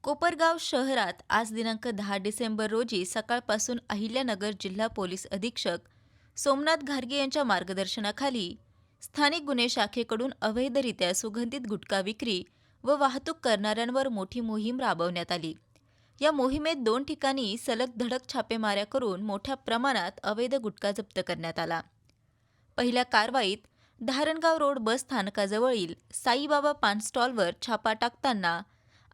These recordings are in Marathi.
कोपरगाव शहरात आज दिनांक 10 डिसेंबर रोजी सकाळपासून अहिल्यानगर जिल्हा पोलीस अधीक्षक सोमनाथ घारगे यांच्या मार्गदर्शनाखाली स्थानिक गुन्हे शाखेकडून अवैधरित्या सुगंधित गुटखा विक्री व वाहतूक करणाऱ्यांवर मोठी मोहीम राबवण्यात आली. या मोहिमेत 2 ठिकाणी सलग धडक छापेमाऱ्या करून मोठ्या प्रमाणात अवैध गुटखा जप्त करण्यात आला. पहिल्या कारवाईत धारणगाव रोड बस स्थानकाजवळील साईबाबा पान स्टॉलवर छापा टाकताना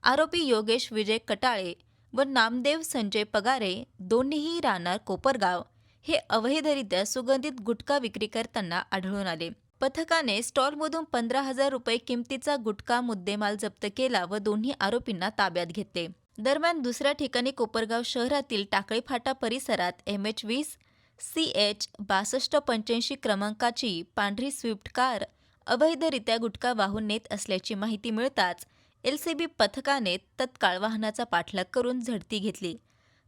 आरोपी योगेश विजय कटाळे व नामदेव संजय पगारे दोन्हीही राहणार कोपरगाव हे अवैधरित्या सुगंधित गुटखा विक्री करताना आढळून आले. पथकाने स्टॉलमधून 15,000 रुपये किमतीचा गुटखा मुद्देमाल जप्त केला व दोन्ही आरोपींना ताब्यात घेतले. दरम्यान दुसऱ्या ठिकाणी कोपरगाव शहरातील टाकळी फाटा परिसरात MH20 CH 6285 क्रमांकाची पांढरी स्विफ्ट कार अवैधरित्या गुटखा वाहून नेत असल्याची माहिती मिळताच LCB पथकाने तत्काळ वाहनाचा पाठलाग करून झडती घेतली.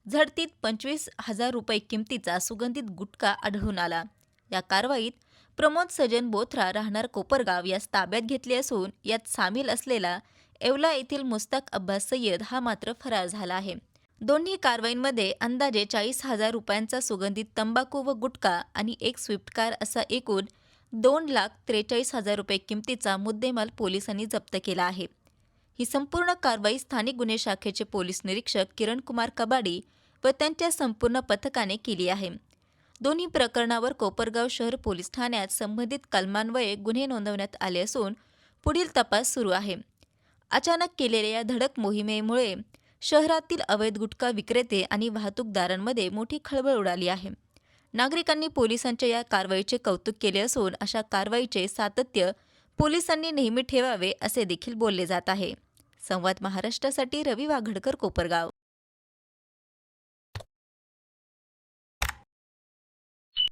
झडतीत 25,000 रुपये किमतीचा सुगंधित गुटखा आढळून आला. या कारवाईत प्रमोद सजन बोथरा राहणार कोपरगाव यास ताब्यात घेतले असून यात सामील असलेला येवला येथील मुस्ताक अब्बास सय्यद हा मात्र फरार झाला आहे. दोन्ही कारवाईंमध्ये अंदाजे 40,000 रुपयांचा सुगंधित तंबाखू व गुटखा आणि एक स्विफ्ट कार असा एकूण 2,43,000 रुपये किमतीचा मुद्देमाल पोलिसांनी जप्त केला आहे. ही संपूर्ण कारवाई स्थानिक गुन्हे शाखेचे पोलीस निरीक्षक किरण कुमार कबाडी व त्यांच्या संपूर्ण पथकाने केली आहे. दोन्ही प्रकरणावर कोपरगाव शहर पोलीस ठाण्यात संबंधित कलमान्वये गुन्हे नोंदवण्यात आले असून पुढील तपास सुरू आहे. अचानक केलेल्या या धडक मोहिमेमुळे शहरातील अवैध गुटखा विक्रेते आणि वाहतूकदारांमध्ये मोठी खळबळ उडाली आहे. नागरिकांनी पोलिसांच्या या कारवाईचे कौतुक केले असून अशा कारवाईचे सातत्य पोलिसांनी नेहमी ठेवावे असे देखील बोलले जात आहे. संवाद महाराष्ट्रासाठी रवी वाघडकर, कोपरगाव.